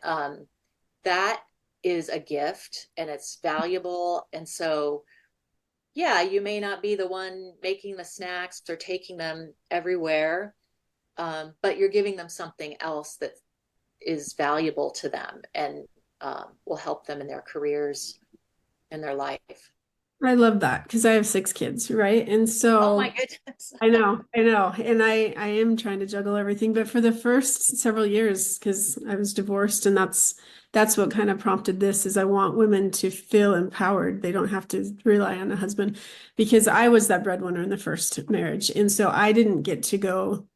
S2: that is a gift and it's valuable. And so, yeah, you may not be the one making the snacks or taking them everywhere, but you're giving them something else that is valuable to them and will help them in their careers and their life.
S1: I love that because I have 6 kids, right? And
S2: Oh
S1: so
S2: my goodness.
S1: I know, I know. And I am trying to juggle everything, but for the first several years, because I was divorced, and that's what kind of prompted this is I want women to feel empowered. They don't have to rely on a husband because I was that breadwinner in the first marriage. And so I didn't get to go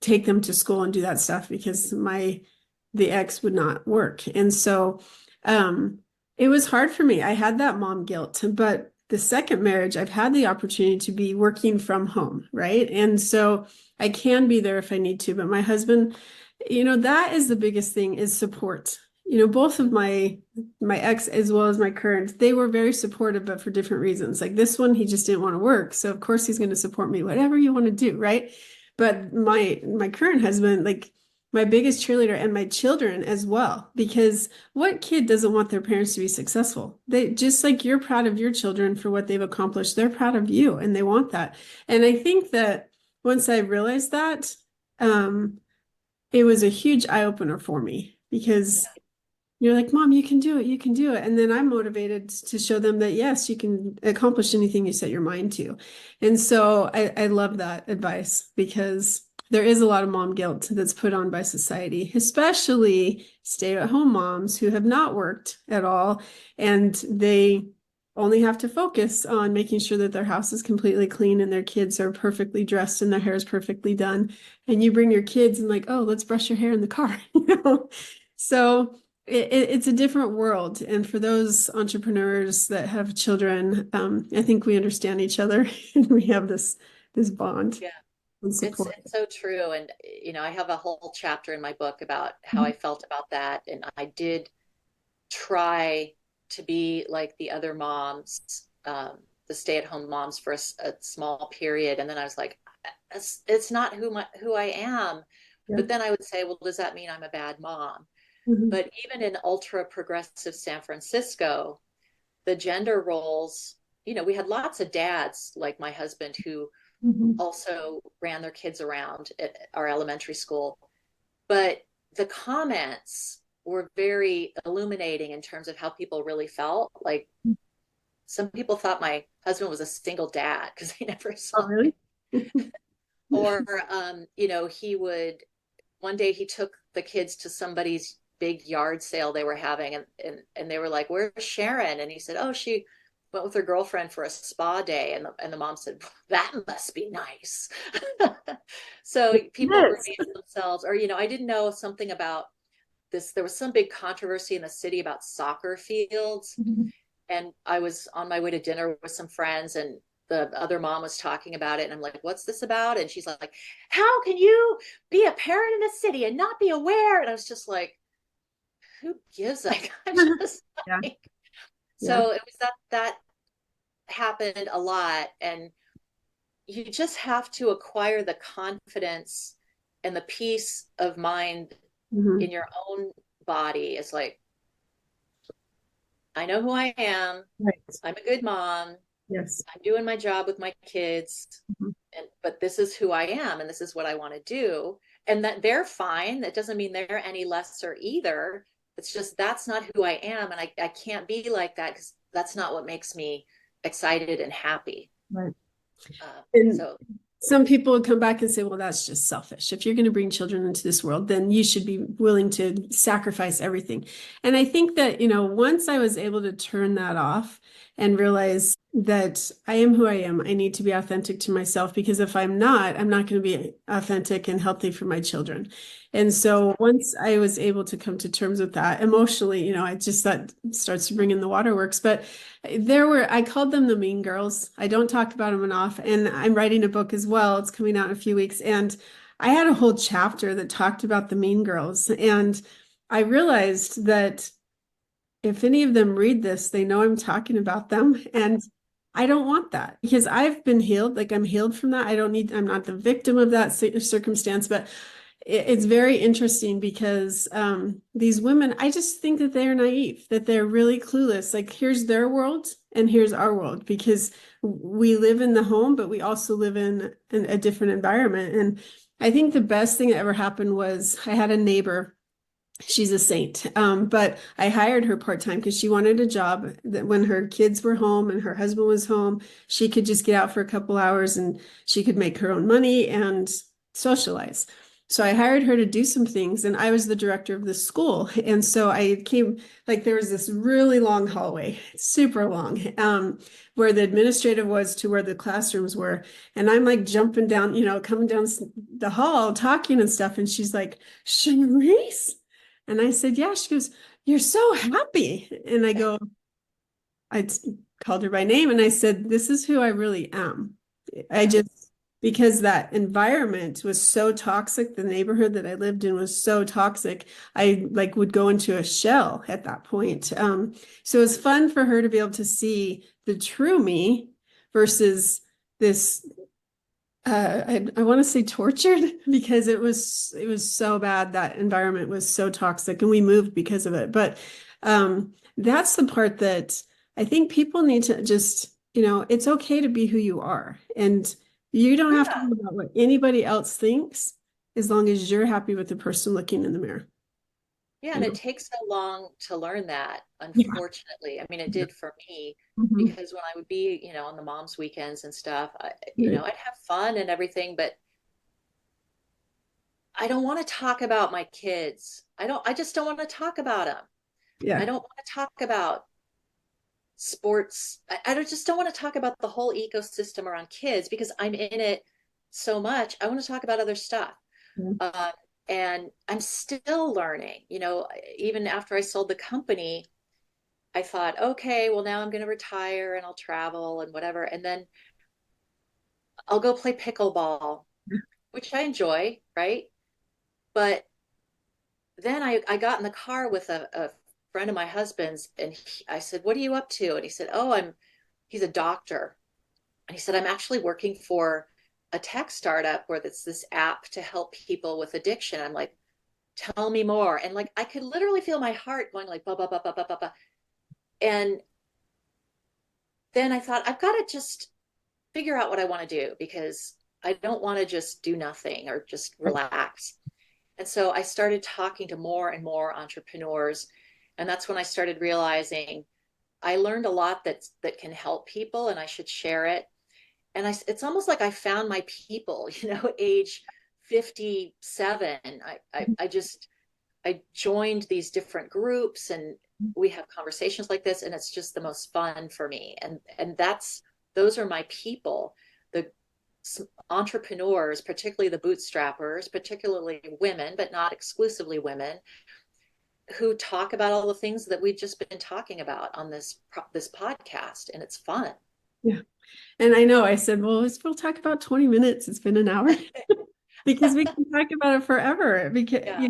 S1: take them to school and do that stuff because the ex would not work. And so it was hard for me. I had that mom guilt, but the second marriage, I've had the opportunity to be working from home, right? And so I can be there if I need to, but my husband, that is the biggest thing is support. Both of my ex as well as my current, they were very supportive, but for different reasons. Like this one, he just didn't want to work. So of course he's going to support me, whatever you want to do, right? But my current husband, like my biggest cheerleader and my children as well, because what kid doesn't want their parents to be successful? They just like you're proud of your children for what they've accomplished, they're proud of you and they want that. And I think that once I realized that, it was a huge eye opener for me because you're like, Mom, you can do it, you can do it. And then I'm motivated to show them that yes, you can accomplish anything you set your mind to. And so I love that advice because there is a lot of mom guilt that's put on by society, especially stay-at-home moms who have not worked at all. And they only have to focus on making sure that their house is completely clean and their kids are perfectly dressed and their hair is perfectly done. And you bring your kids and like, oh, let's brush your hair in the car, So it's a different world. And for those entrepreneurs that have children, I think we understand each other and we have this bond
S2: Yeah,
S1: and
S2: it's
S1: support.
S2: it's so true. And I have a whole chapter in my book about how
S1: Mhm.
S2: I felt about that. And I did try to be like the other moms, the stay-at-home moms for a small period. And then I was like, it's not who I am.
S1: Yeah.
S2: But then I would say, well, does that mean I'm a bad mom?
S1: Mhm.
S2: But even in ultra progressive San Francisco, the gender roles, we had lots of dads like my husband who
S1: Mhm.
S2: also ran their kids around at our elementary school. But the comments were very illuminating in terms of how people really felt. Like some people thought my husband was a single dad because they never
S1: Oh,
S2: saw him.
S1: really?
S2: Or, he would, one day he took the kids to somebody's big yard sale they were having and they were like, where's Sharon? And he said, oh, she went with her girlfriend for a spa day. And the mom said, that must be nice. So people
S1: Yes.
S2: reveal themselves, or, I didn't know something about this. There was some big controversy in the city about soccer fields.
S1: Mhm.
S2: And I was on my way to dinner with some friends and the other mom was talking about it and I'm like, what's this about? And she's like, how can you be a parent in a city and not be aware? And I was just like, who gives a I'm just
S1: Yeah.
S2: like,
S1: Yeah.
S2: so it was that happened a lot. And you just have to acquire the confidence and the peace of mind in
S1: Mhm.
S2: your own body. It's like, I know who I am.
S1: Right.
S2: I'm a good mom.
S1: Yes.
S2: I'm doing my job with my kids,
S1: Mhm.
S2: but this is who I am and this is what I want to do. And that they're fine. That doesn't mean they're any lesser either. It's just that's not who I am. And I can't be like that because that's not what makes me excited and happy.
S1: Right.
S2: Uh,
S1: And
S2: so
S1: some people would come back and say, well, that's just selfish. If you're going to bring children into this world, then you should be willing to sacrifice everything. And I think that, once I was able to turn that off and realize that I am who I am, I need to be authentic to myself, because if I'm not going to be authentic and healthy for my children. And so once I was able to come to terms with that emotionally, I just, that starts to bring in the waterworks. But I called them the mean girls. I don't talk about them enough. And I'm writing a book as well. It's coming out in a few weeks. And I had a whole chapter that talked about the mean girls. And I realized that if any of them read this, they know I'm talking about them. And I don't want that, because I've been healed. Like, I'm healed from that. I'm not the victim of that circumstance, but it's very interesting because these women, I just think that they're naive, that they're really clueless. Like, here's their world and here's our world, because we live in the home, but we also live in a different environment. And I think the best thing that ever happened was I had a neighbor. She's a saint. But I hired her part-time because she wanted a job that when her kids were home and her husband was home, she could just get out for a couple hours and she could make her own money and socialize. So I hired her to do some things, and I was the director of the school. And so I came, like, there was this really long hallway, super long, where the administrative was to where the classrooms were. And I'm like jumping down, coming down the hall, talking and stuff. And she's like, Sharice? And I said, yeah. She goes, you're so happy. And I called her by name and I said, this is who I really am. Because that environment was so toxic, the neighborhood that I lived in was so toxic, I would go into a shell at that point. So it's fun for her to be able to see the true me versus this, I want to say tortured, because it was so bad. That environment was so toxic, and we moved because of it. But that's the part that I think people need to just, it's okay to be who you are, and you don't have to worry about what anybody else thinks, as long as you're happy with the person looking in the mirror.
S2: Yeah, and it takes so long to learn that,
S1: Yeah.
S2: unfortunately. I mean, it did for me,
S1: Mhm.
S2: because when I would be, on the mom's weekends and stuff,
S1: Right.
S2: I'd have fun and everything, but I don't want to talk about my kids. I just don't want to talk about them. I
S1: Yeah.
S2: don't want to talk about sports. I just don't want to talk about the whole ecosystem around kids, because I'm in it so much. I want to talk about other stuff. Um, and I'm still learning, even after I sold the company, I thought, okay, well, now I'm going to retire and I'll travel and whatever. And then I'll go play pickleball, which I enjoy, right? But then I got in the car with a friend of my husband's, and I said, what are you up to? And he said, he's a doctor. And he said, I'm actually working for a tech startup where it's this app to help people with addiction. I'm like, tell me more. And like, I could literally feel my heart going like, ba, ba, ba, ba, ba, ba, ba. And then I thought, I've got to just figure out what I want to do, because I don't want to just do nothing or just relax. And so I started talking to more and more entrepreneurs. And that's when I started realizing I learned a lot that can help people, and I should share it. And it's almost like I found my people, age 57. I joined these different groups, and we have conversations like this, and it's just the most fun for me. And those are my people, the entrepreneurs, particularly the bootstrappers, particularly women, but not exclusively women, who talk about all the things that we've just been talking about on this podcast, and it's fun.
S1: Yeah. And I know I said, well, we'll talk about 20 minutes. It's been an hour. Because we can talk about it forever, because
S2: Yeah.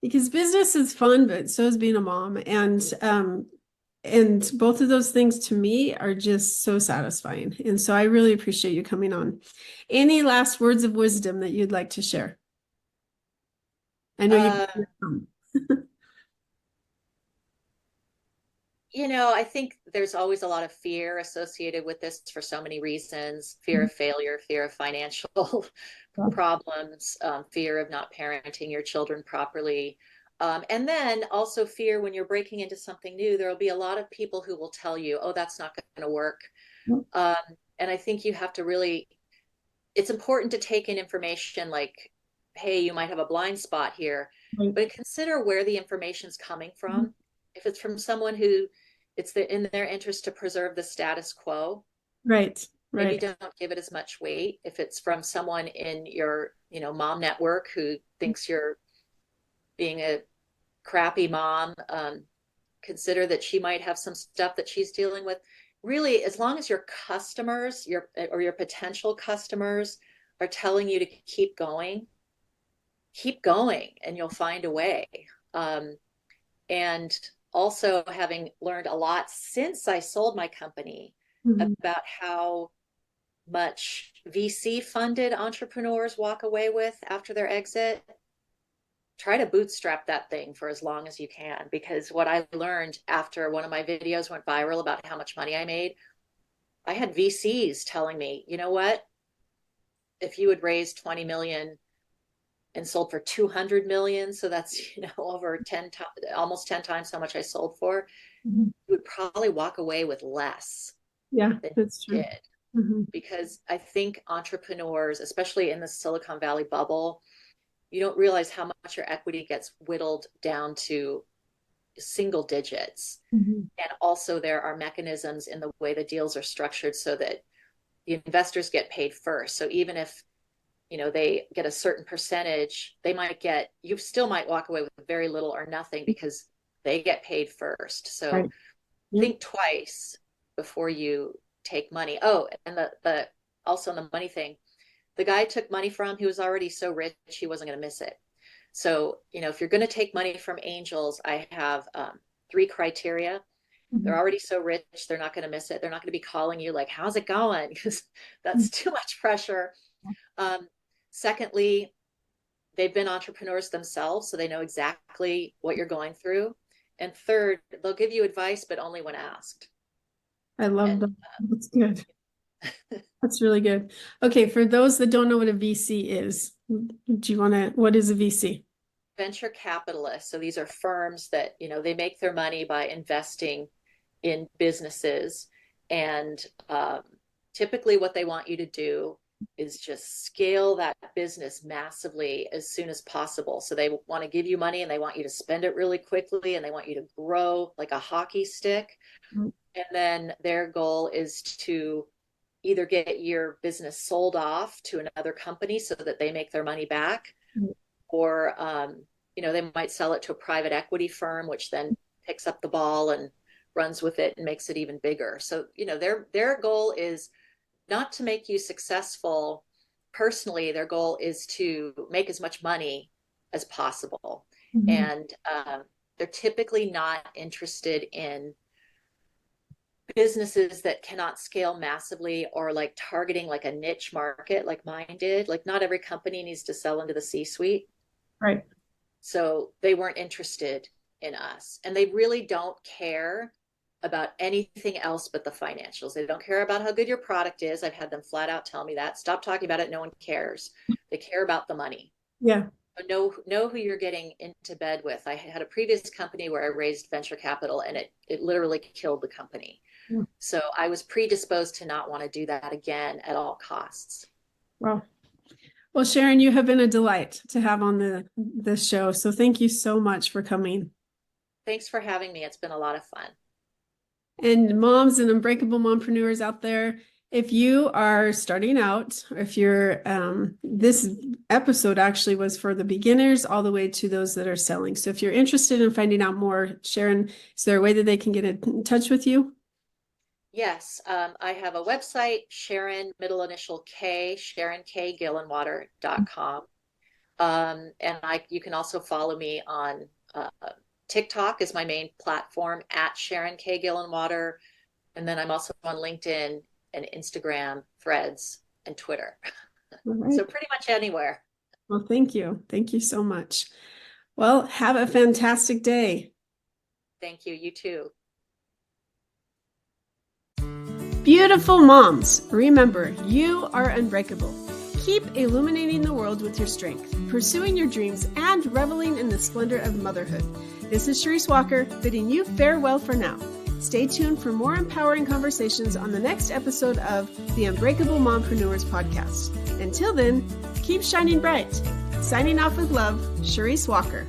S1: because business is fun, but so is being a mom. And both of those things to me are just so satisfying. And so I really appreciate you coming on. Any last words of wisdom that you'd like to share? I know
S2: Uh,
S1: you.
S2: I think there's always a lot of fear associated with this for so many reasons: fear of failure, fear of financial problems, fear of not parenting your children properly. And then also fear when you're breaking into something new. There will be a lot of people who will tell you, oh, that's not going to work. Um, and I think you have to really it's important to take in information like, hey, you might have a blind spot here,
S1: Right.
S2: but consider where the information's coming
S1: Mhm.
S2: from. If it's from someone who in their interest to preserve the status quo,
S1: Right.
S2: maybe
S1: Right.
S2: don't give it as much weight. If it's from someone in your, mom network who thinks you're being a crappy mom, consider that she might have some stuff that she's dealing with. Really, as long as your customers, your potential customers are telling you to keep going and you'll find a way. Um, and also having learned a lot since I sold my company
S1: Mhm.
S2: about how much VC funded entrepreneurs walk away with after their exit, try to bootstrap that thing for as long as you can. Because what I learned after one of my videos went viral about how much money I made, I had VCs telling me, you know what? If you had raised 20 million and sold for 200 million, so that's, over 10 times, almost 10 times how much I sold for,
S1: Mhm.
S2: you would probably walk away with less
S1: Yeah,
S2: than
S1: that's
S2: you
S1: true.
S2: did.
S1: Mhm.
S2: Because I think entrepreneurs, especially in the Silicon Valley bubble, you don't realize how much your equity gets whittled down to single digits.
S1: Mhm.
S2: And also there are mechanisms in the way the deals are structured so that the investors get paid first. So even if, they get a certain percentage, you still might walk away with very little or nothing because they get paid first. So
S1: Right. Yep.
S2: think twice before you take money. Oh, and the also the money thing, the guy I took money from, he was already so rich he wasn't going to miss it. So, if you're going to take money from angels, I have 3 criteria. They're
S1: Mhm.
S2: already so rich, they're not going to miss it. They're not going to be calling you like, how's it going? Because
S1: Mhm.
S2: that's too much pressure. Um, Secondly, they've been entrepreneurs themselves, so they know exactly what you're going through. And third, they'll give you advice, but only when asked.
S1: I love
S2: And
S1: that. That's good. That's really good. Okay, for those that don't know what a VC is, what is a VC?
S2: venture capitalists, so these are firms that, they make their money by investing in businesses. And typically, what they want you to do is just scale that business massively as soon as possible. So they want to give you money and they want you to spend it really quickly and they want you to grow like a hockey stick.
S1: Mhm.
S2: And then their goal is to either get your business sold off to another company so that they make their money back, or they might sell it to a private equity firm, which then picks up the ball and runs with it and makes it even bigger. So their goal is not to make you successful personally. Their goal is to make as much money as possible.
S1: Mhm.
S2: And they're typically not interested in businesses that cannot scale massively or like targeting like a niche market like mine did. Like not every company needs to sell into the C-suite.
S1: Right.
S2: So they weren't interested in us. And they really don't care about anything else but the financials. They don't care about how good your product is. I've had them flat out tell me that. Stop talking about it. No one cares. They care about the money.
S1: Yeah.
S2: Know who you're getting into bed with. I had a previous company where I raised venture capital and it literally killed the company.
S1: Yeah.
S2: So I was predisposed to not want to do that again at all costs.
S1: Wow. Well, Sharon, you have been a delight to have on the show. So thank you so much for coming.
S2: Thanks for having me. It's been a lot of fun.
S1: And moms and unbreakable mompreneurs out there, if you are starting out, or if you're this episode actually was for the beginners all the way to those that are selling. So if you're interested in finding out more, Sharon, is there a way that they can get in touch with you?
S2: Yes, I have a website, Sharon, middle initial K, Sharon K Gillenwater.com. And you can also follow me on TikTok is my main platform at Sharon K Gillenwater. And then I'm also on LinkedIn and Instagram, Threads, and Twitter.
S1: All
S2: So
S1: right.
S2: pretty much anywhere.
S1: Well, thank you. Thank you so much. Well, have a fantastic day.
S2: Thank you. You too.
S1: Beautiful moms, remember, you are unbreakable. Keep illuminating the world with your strength, pursuing your dreams, and reveling in the splendor of motherhood. This is Sharice Walker, bidding you farewell for now. Stay tuned for more empowering conversations on the next episode of the Unbreakable Mompreneurs podcast. Until then, keep shining bright. Signing off with love, Charisse Walker.